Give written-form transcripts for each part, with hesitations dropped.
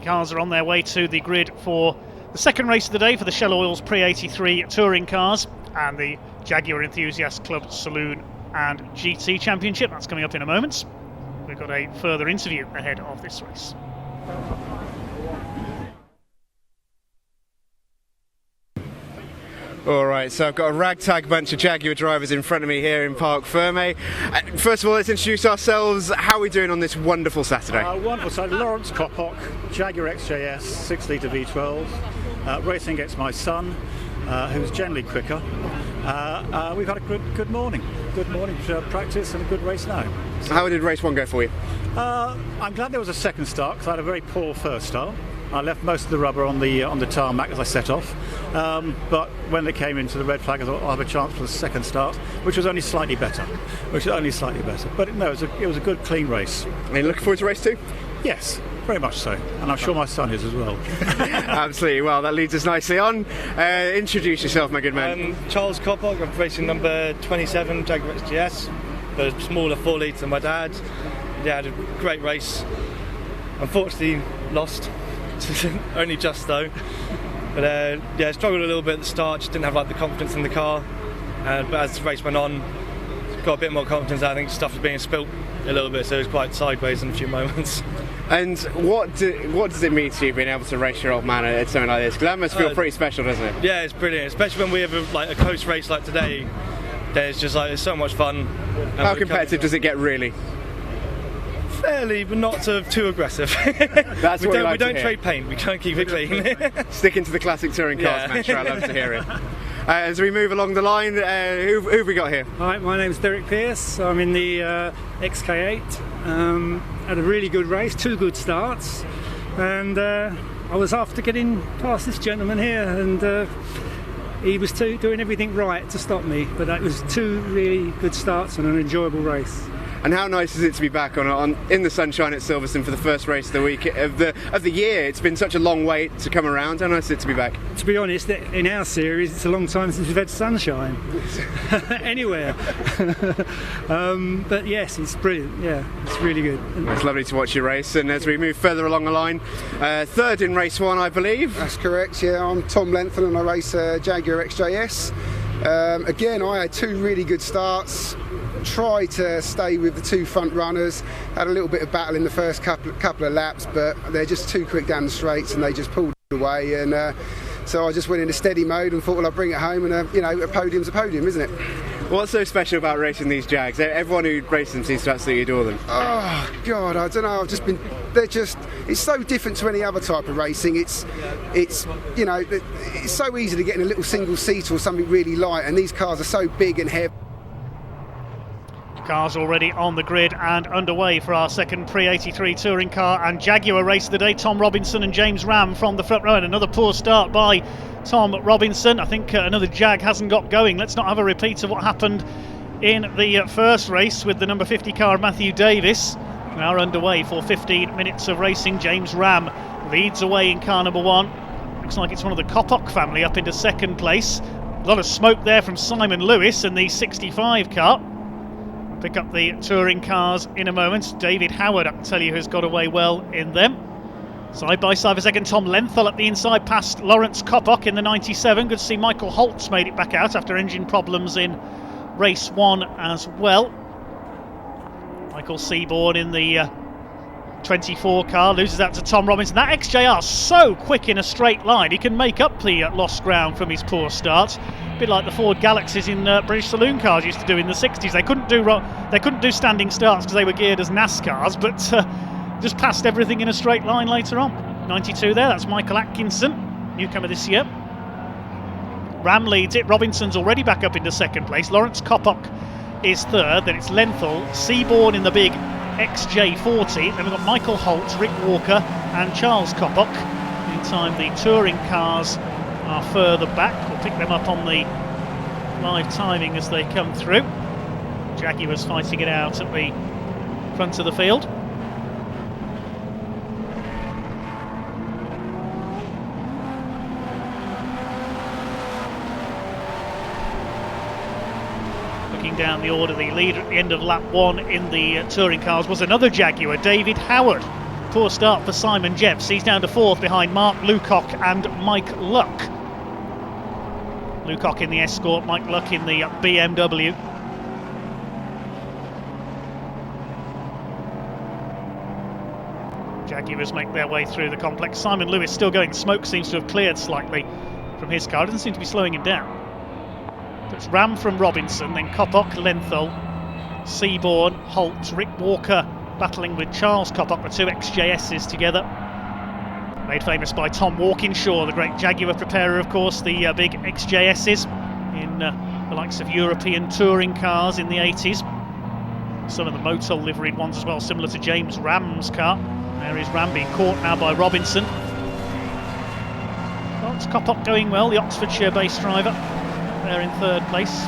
Cars are on their way to the grid for the second race of the day for the Shell Oils Pre83 touring cars and the Jaguar Enthusiast Club Saloon and GT Championship. That's coming up in a moment. We've got a further interview ahead of this race. Alright, so I've got a ragtag bunch of Jaguar drivers in front of me here in Parc Fermé. First of all, let's introduce ourselves. How are we doing on this wonderful Saturday? Wonderful. So Lawrence Kopok, Jaguar XJS, 6 litre V12, racing against my son, who's generally quicker. We've had a good morning. Good morning practice and a good race now. So how did race one go for you? I'm glad there was a second start because I had a very poor first start. I left most of the rubber on the tarmac as I set off, but when they came into the red flag, I thought I'll have a chance for the second start, which was only slightly better. But no, it was a good, clean race. Are you looking forward to race two? Yes, very much so, and I'm sure my son is as well. Absolutely. Well, that leads us nicely on. Introduce yourself, my good man. Charles Kopok, I'm racing number 27 Jaguar XJS, the smaller 4 litre than my dad. Yeah, had a great race. Unfortunately, lost. Only just though, but yeah, struggled a little bit at the start. Just didn't have the confidence in the car, but as the race went on, got a bit more confidence. I think stuff was being spilt a little bit, so it was quite sideways in a few moments. And what does it mean to you being able to race your old man at something like this? Because that must feel pretty special, doesn't it? Yeah, it's brilliant, especially when we have a close race like today. There's just it's so much fun. How competitive does it get, really? Fairly, but not too aggressive. That's we what don't, we we don't trade paint. We try and keep it clean. Sticking to the classic touring cars, man. Sure, I love to hear it. As we move along the line, who have we got here? Hi, my name's Derek Pearce. I'm in the XK8. Had a really good race, 2 good starts, and I was after getting past this gentleman here, and he was doing everything right to stop me. But that was 2 really good starts and an enjoyable race. And how nice is it to be back in the sunshine at Silverstone for the first race of the week of the year? It's been such a long wait to come around. How nice is it to be back? To be honest, in our series, it's a long time since we've had sunshine anywhere. But yes, it's brilliant. Yeah, it's really good. It's lovely to watch you race. And as we move further along the line, third in race one, I believe. That's correct. Yeah, I'm Tom Lenthal and I race Jaguar XJS. Again, I had 2 really good starts. Tried to stay with the 2 front runners, had a little bit of battle in the first couple of laps, but they're just too quick down the straights and they just pulled away, and so I just went into steady mode and thought, well, I'll bring it home, and a podium's a podium, isn't it? What's so special about racing these Jags? Everyone who races them seems to absolutely adore them. Oh God, I don't know, it's so different to any other type of racing. It's so easy to get in a little single seat or something really light, and these cars are so big and heavy. Cars already on the grid and underway for our second Pre83 touring car and Jaguar race of the day. Tom Robinson and James Ram from the front row, and another poor start by Tom Robinson. I think another Jag hasn't got going. Let's not have a repeat of what happened in the first race with the number 50 car Matthew Davis. We are underway for 15 minutes of racing. James Ram leads away in car number 1. Looks like it's one of the Kopok family up into second place. A lot of smoke there from Simon Lewis and the 65 car. Pick up the touring cars in a moment. David Howard, I can tell you, has got away well in them. Side by side for second, Tom Lenthal up the inside past Lawrence Kopok in the 97. Good to see Michael Holtz made it back out after engine problems in race 1 as well. Michael Seaborn in the 24 car loses out to Tom Robinson. That XJR so quick in a straight line, he can make up the lost ground from his poor start. A bit like the Ford Galaxies in British saloon cars used to do in the 60s. They couldn't do standing starts because they were geared as NASCARs, but just passed everything in a straight line later on. 92 there, that's Michael Atkinson, newcomer this year. Ram leads it, Robinson's already back up into second place. Lawrence Kopok is third, then it's Lenthal, Seaborn in the big XJ40, then we've got Michael Holt, Rick Walker and Charles Kopok. Meantime, the touring cars are further back. We'll pick them up on the live timing as they come through. Jaguar's fighting it out at the front of the field. Looking down the order, the leader at the end of lap 1 in the touring cars was another Jaguar, David Howard. Poor start for Simon Jeffs. He's down to 4th behind Mark Lucock and Mike Luck. Lucock in the Escort, Mike Luck in the BMW. Jaguars make their way through the complex. Simon Lewis still going. Smoke seems to have cleared slightly from his car. It doesn't seem to be slowing him down. So it's Ram from Robinson, then Coppock, Lenthal, Seaborn, Holt, Rick Walker battling with Charles Coppock, the 2 XJSs together. Made famous by Tom Walkinshaw, the great Jaguar preparer, of course, the big XJSs in the likes of European touring cars in the 80s. Some of the Motul liveried ones as well, similar to James Ram's car. There is Ram being caught now by Robinson. Well, it's Coppock going well, the Oxfordshire-based driver. They're in 3rd place.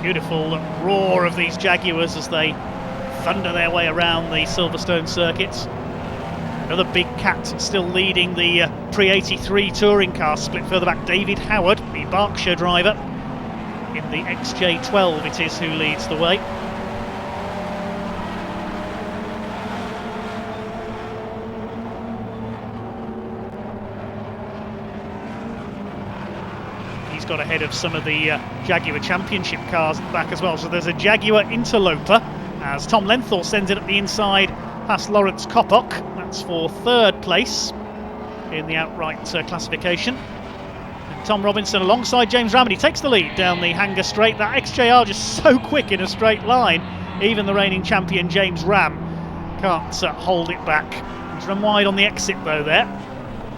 Beautiful roar of these Jaguars as they thunder their way around the Silverstone circuits. Another big cat still leading the Pre83 touring car split further back. David Howard, the Berkshire driver, in the XJ12 it is who leads the way. He's got ahead of some of the Jaguar Championship cars at the back as well. So there's a Jaguar Interloper as Tom Lenthal sends it up the inside past Lawrence Coppock. That's for 3rd place in the outright classification. And Tom Robinson alongside James Ram, and he takes the lead down the Hanger Straight. That XJR just so quick in a straight line. Even the reigning champion James Ram can't hold it back. He's run wide on the exit though there.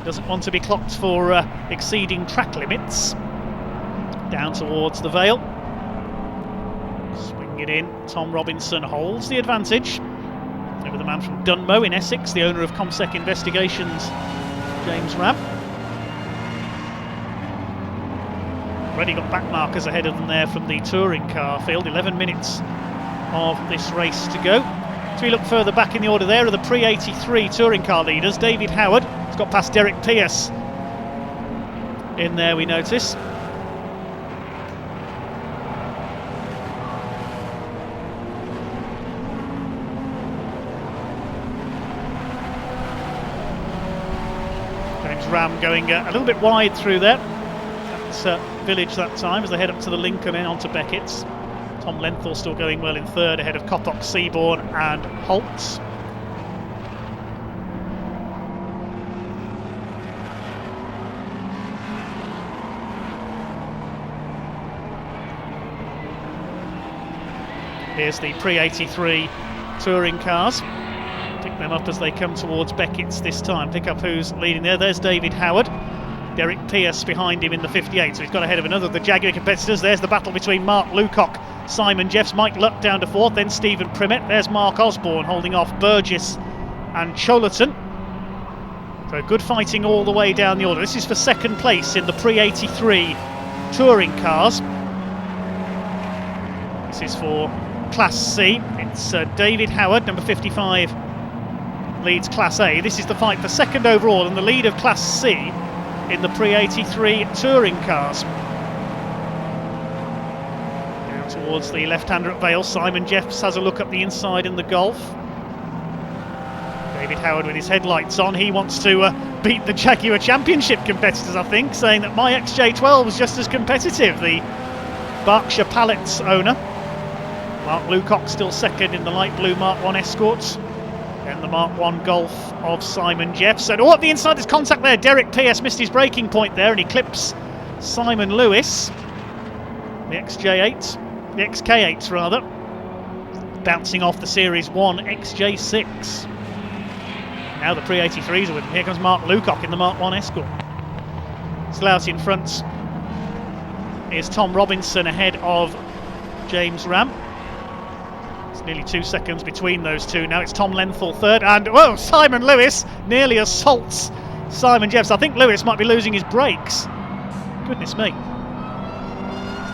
Doesn't want to be clocked for exceeding track limits. Down towards the Vale. Swing it in. Tom Robinson holds the advantage over the man from Dunmow in Essex, the owner of Comsec Investigations, James Ram. Already got back markers ahead of them there from the touring car field. 11 minutes of this race to go. So we look further back in the order there are the Pre83 touring car leaders. David Howard has got past Derek Pearce in there, we notice. Ram going a little bit wide through there. That's Village that time as they head up to the Lincoln and onto Beckett's. Tom Lenthal still going well in 3rd ahead of Coppock, Seaborn and Holtz. Here's the Pre83 touring cars. Pick them up as they come towards Beckett's this time. Pick up who's leading there. There's David Howard. Derek Pearce behind him in the 58, so he's got ahead of another of the Jaguar competitors. There's the battle between Mark Lucock, Simon Jeffs, Mike Luck down to 4th, then Stephen Primmett. There's Mark Osborne holding off Burgess and Cholerton. So good fighting all the way down the order. This is for 2nd place in the Pre83 touring cars. This is for Class C. It's David Howard, number 55, leads Class A. This is the fight for 2nd overall and the lead of Class C in the Pre83 touring cars. Down towards the left-hander at Vale, Simon Jeffs has a look up the inside in the Golf. David Howard with his headlights on, he wants to beat the Jaguar Championship competitors, I think, saying that my XJ12 was just as competitive. The Berkshire Pallets owner. Mark Lucock still 2nd in the light blue Mark 1 Escorts. And the Mark 1 Golf of Simon Jeffs. And up the inside, there's contact there. Derek Pearce missed his braking point there and he clips Simon Lewis. The XJ8, the XK8s rather, bouncing off the Series 1 XJ6. Now the Pre83s are with him. Here comes Mark Lucock in the Mark 1 Escort. Still out in front is Tom Robinson ahead of James Ram. Nearly 2 seconds between those two. Now it's Tom Lenthal 3rd, and whoa, Simon Lewis nearly assaults Simon Jeffs. I think Lewis might be losing his brakes. Goodness me.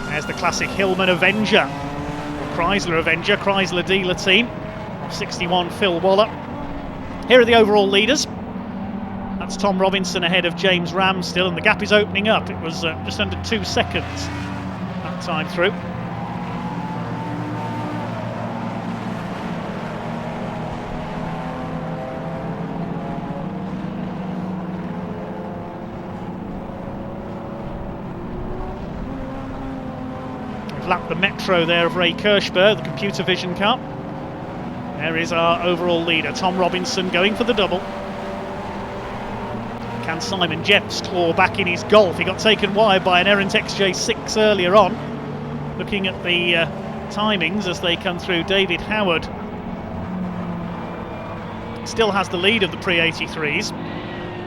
There's the classic Hillman Avenger, or Chrysler Avenger, Chrysler dealer team of 61 Phil Waller. Here are the overall leaders. That's Tom Robinson ahead of James Ram still, and the gap is opening up. It was just under 2 seconds that time through. lapped the Metro there of Ray Kirschberg, the computer vision car. There is our overall leader, Tom Robinson, going for the double. Can Simon Jeffs claw back in his Golf? He got taken wide by an errant XJ6 earlier on. Looking at the timings as they come through, David Howard still has the lead of the Pre83s.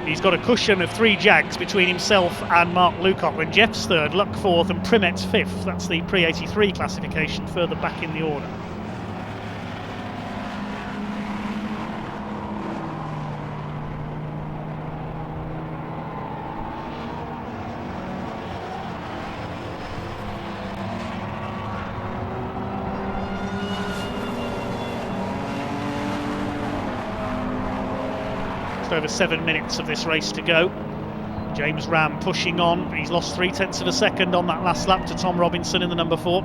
He's got a cushion of 3 Jags between himself and Mark Lucock, when Jeff's third, Luck fourth and Primet's fifth. That's the Pre83 classification further back in the order. Over 7 minutes of this race to go. James Ram pushing on. He's lost 0.3 of a second on that last lap to Tom Robinson in the number 4.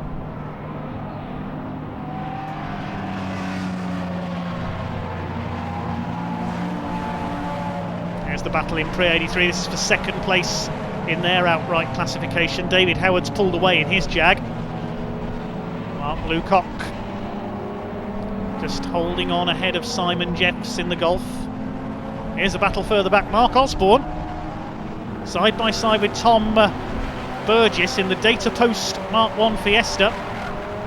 There's the battle in Pre83. This is for second place in their outright classification. David Howard's pulled away in his Jag. Mark Lucock just holding on ahead of Simon Jeffs in the Golf. Here's a battle further back. Mark Osborne side by side with Tom Burgess in the Data Post Mark 1 Fiesta.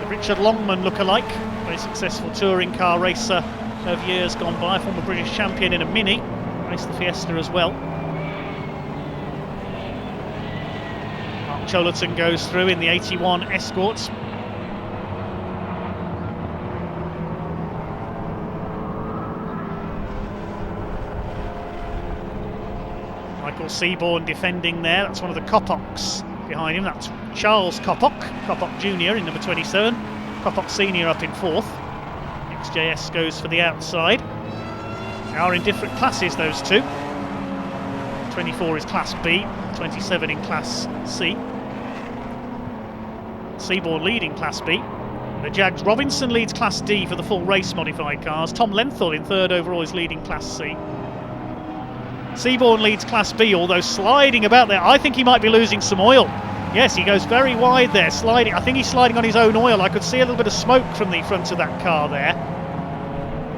The Richard Longman lookalike, very successful touring car racer of years gone by, former British champion in a Mini, raced the Fiesta as well. Mark Cholerton goes through in the 81 Escorts. Michael Seaborn defending there. That's one of the Coppocks behind him. That's Charles Coppock Jr. in number 27. Coppock Senior up in 4th. XJS goes for the outside. They are in different classes, those two. 24 is Class B, 27 in Class C. Seaborn leading Class B. The Jags Robinson leads Class D for the full race modified cars. Tom Lenthal in 3rd overall is leading Class C. Seaborn leads Class B, although sliding about there. I think he might be losing some oil. Yes, he goes very wide there, sliding. I think he's sliding on his own oil. I could see a little bit of smoke from the front of that car there.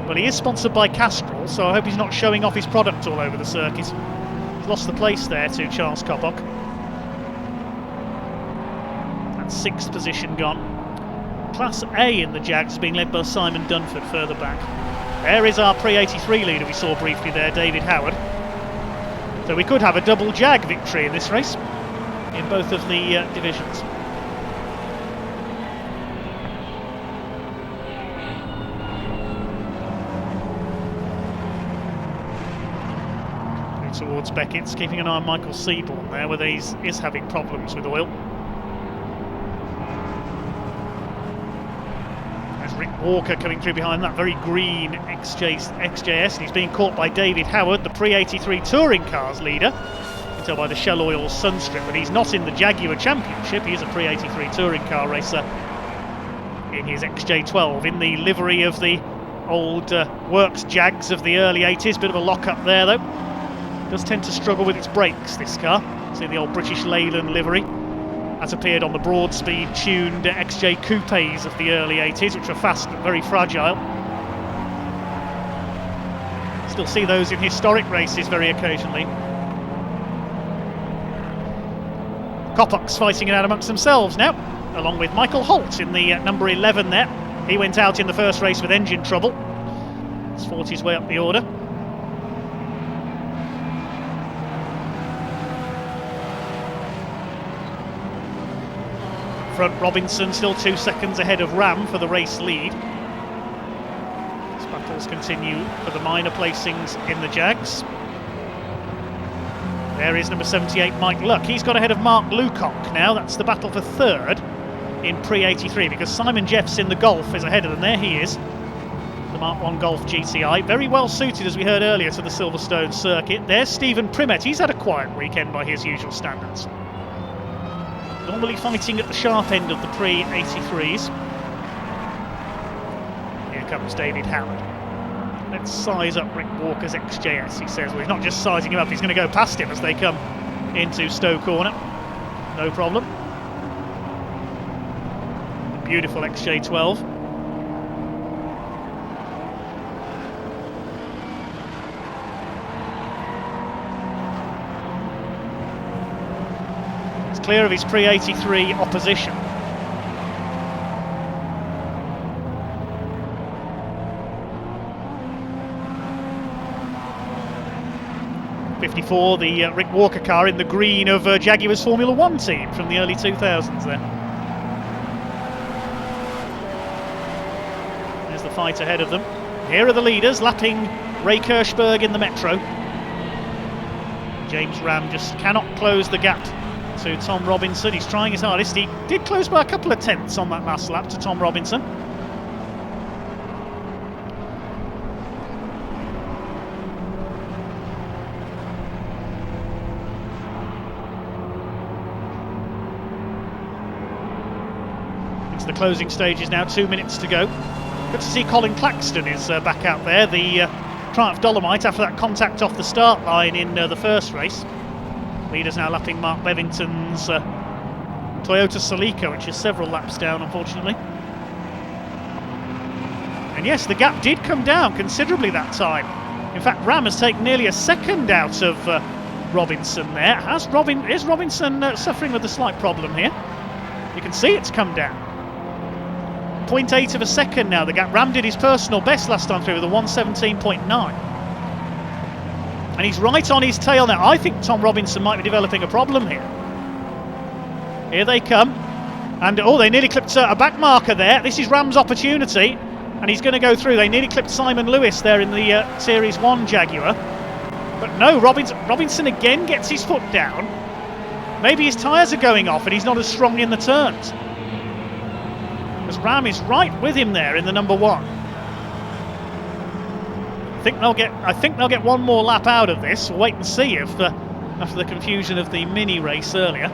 But he is sponsored by Castrol, so I hope he's not showing off his product all over the circuit. He's lost the place there to Charles Coppock. That's 6th position gone. Class A in the Jags being led by Simon Dunford further back. There is our Pre83 leader we saw briefly there, David Howard. So we could have a double Jag victory in this race, in both of the divisions. Towards Beckett's, keeping an eye on Michael Seaborn there, whether he is having problems with oil. There's Rick Walker coming through behind that very green XJS, and he's being caught by David Howard, the Pre83 touring cars leader. You can tell by the Shell Oil Sunstrip, but he's not in the Jaguar Championship. He is a Pre83 touring car racer in his XJ12, in the livery of the old Works Jags of the early 80s. Bit of a lock-up there though. Does tend to struggle with its brakes, this car. See the old British Leyland livery. Has appeared on the broad-speed tuned XJ coupes of the early 80s, which were fast but very fragile. Still see those in historic races very occasionally. Coppocks fighting it out amongst themselves now, along with Michael Holt in the number 11 there. He went out in the first race with engine trouble. He's fought his way up the order. Front Robinson still 2 seconds ahead of Ram for the race lead. These battles continue for the minor placings in the Jags. There is number 78 Mike Luck. He's got ahead of Mark Lucock now. That's the battle for 3rd in Pre83, because Simon Jeffs in the Golf is ahead of them. There he is, the Mark 1 Golf GTI. Very well suited, as we heard earlier, to the Silverstone circuit. There's Stephen Primet. He's had a quiet weekend by his usual standards. Normally fighting at the sharp end of the Pre83s. Here comes David Howard. Let's size up Rick Walker's XJS, he says. Well, he's not just sizing him up, he's going to go past him as they come into Stowe Corner. No problem. Beautiful XJ12. It's clear of his Pre83 opposition. '54, the Rick Walker car in the green of Jaguar's Formula One team from the early 2000s there. There's the fight ahead of them. Here are the leaders, lapping Ray Kirschberg in the Metro. James Ram just cannot close the gap to Tom Robinson. He's trying his hardest. He did close by a couple of tenths on that last lap to Tom Robinson. The closing stages now, 2 minutes to go. Good to see Colin Claxton is back out there, the Triumph Dolomite, after that contact off the start line in the first race. Leaders now lapping Mark Bevington's Toyota Celica, which is several laps down, unfortunately. And yes, the gap did come down considerably that time. In fact, Ram has taken nearly a second out of Robinson there. Is Robinson suffering with a slight problem here? You can see it's come down. 0.8 of a second now the gap. Ram did his personal best last time through with a 1:17.9. And he's right on his tail now. I think Tom Robinson might be developing a problem here. Here they come. And oh, they nearly clipped a back marker there. This is Ram's opportunity. And he's going to go through. They nearly clipped Simon Lewis there in the Series 1 Jaguar. But no, Robinson again gets his foot down. Maybe his tyres are going off and he's not as strong in the turns. Because Ram is right with him there in the number 1. I think they'll get one more lap out of this. We'll wait and see if after the confusion of the mini race earlier.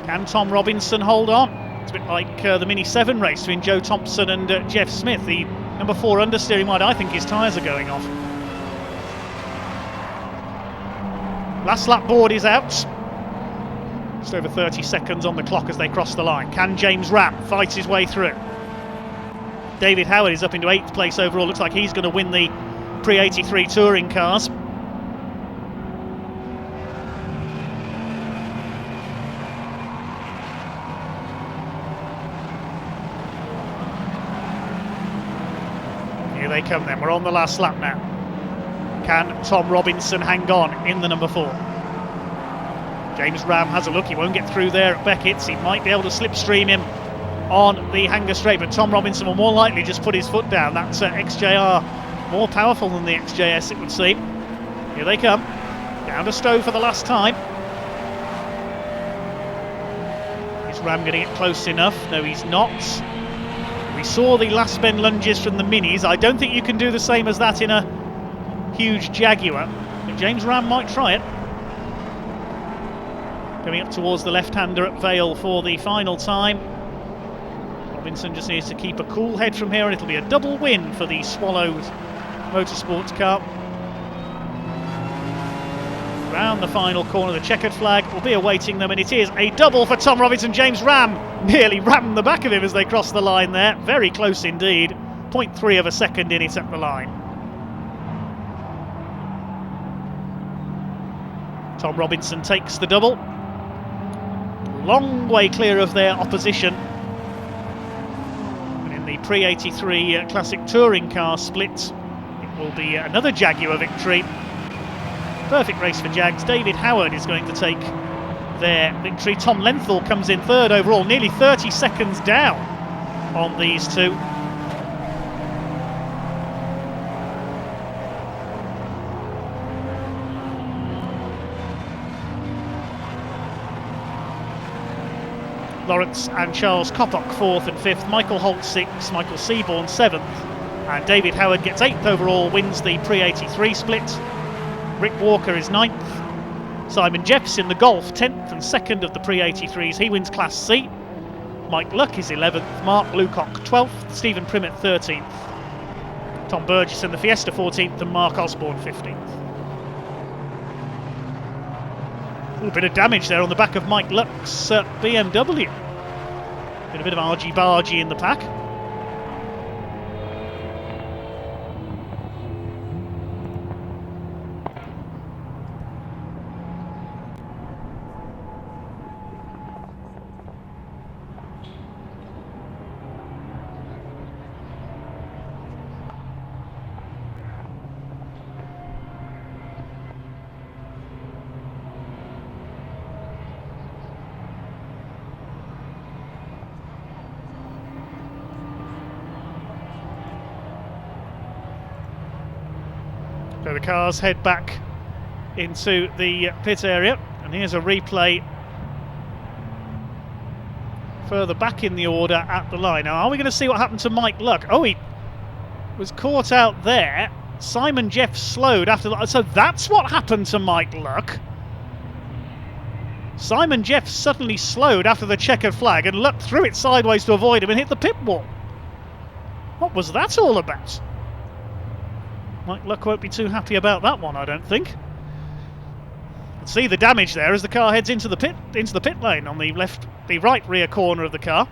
Can Tom Robinson hold on? It's a bit like the Mini 7 race between Joe Thompson and Jeff Smith. The number 4 understeering wide, I think his tyres are going off. Last lap board is out. Just over 30 seconds on the clock as they cross the line. Can James Ram fight his way through? David Howard is up into 8th place overall. Looks like he's going to win the Pre83 touring cars. Here they come then. We're on the last lap now. Can Tom Robinson hang on in the number 4? James Ram has a look. He won't get through there at Beckett's. He might be able to slipstream him on the hanger straight, but Tom Robinson will more likely just put his foot down. That's XJR, more powerful than the XJS, it would seem. Here they come. Down to Stowe for the last time. Is Ram going to get close enough? No, he's not. We saw the last bend lunges from the minis. I don't think you can do the same as that in a huge Jaguar, but James Ram might try it. Coming up towards the left-hander at Vale for the final time. Robinson just needs to keep a cool head from here, and it'll be a double win for the Swallows Motorsports car. Round the final corner, the checkered flag will be awaiting them, and it is a double for Tom Robinson. James Ram nearly rammed the back of him as they crossed the line there. Very close indeed. 0.3 of a second in it at the line. Tom Robinson takes the double. Long way clear of their opposition. And in the Pre83 Classic Touring Car split, it will be another Jaguar victory. Perfect race for Jags. David Howard is going to take their victory. Tom Lenthal comes in 3rd overall, nearly 30 seconds down on these two. Lawrence and Charles Coppock 4th and 5th, Michael Holt 6th, Michael Seaborn 7th, and David Howard gets 8th overall, wins the Pre83 split. Rick Walker is 9th, Simon Jeffs in the Golf 10th and 2nd of the Pre83s, he wins Class C. Mike Luck is 11th, Mark Lucock 12th, Stephen Primmett 13th, Tom Burgess in the Fiesta 14th, and Mark Osborne 15th. A little bit of damage there on the back of Mike Luck's BMW. Been a bit of argy-bargy in the pack. So the cars head back into the pit area, and here's a replay further back in the order at the line. Now, are we going to see what happened to Mike Luck? Oh, he was caught out there. Simon Jeff slowed after that. So that's what happened to Mike Luck. Simon Jeff suddenly slowed after the checkered flag, and Luck threw it sideways to avoid him and hit the pit wall. What was that all about? Mike Luck won't be too happy about that one, I don't think. See the damage there as the car heads into the pit lane on the right rear corner of the car.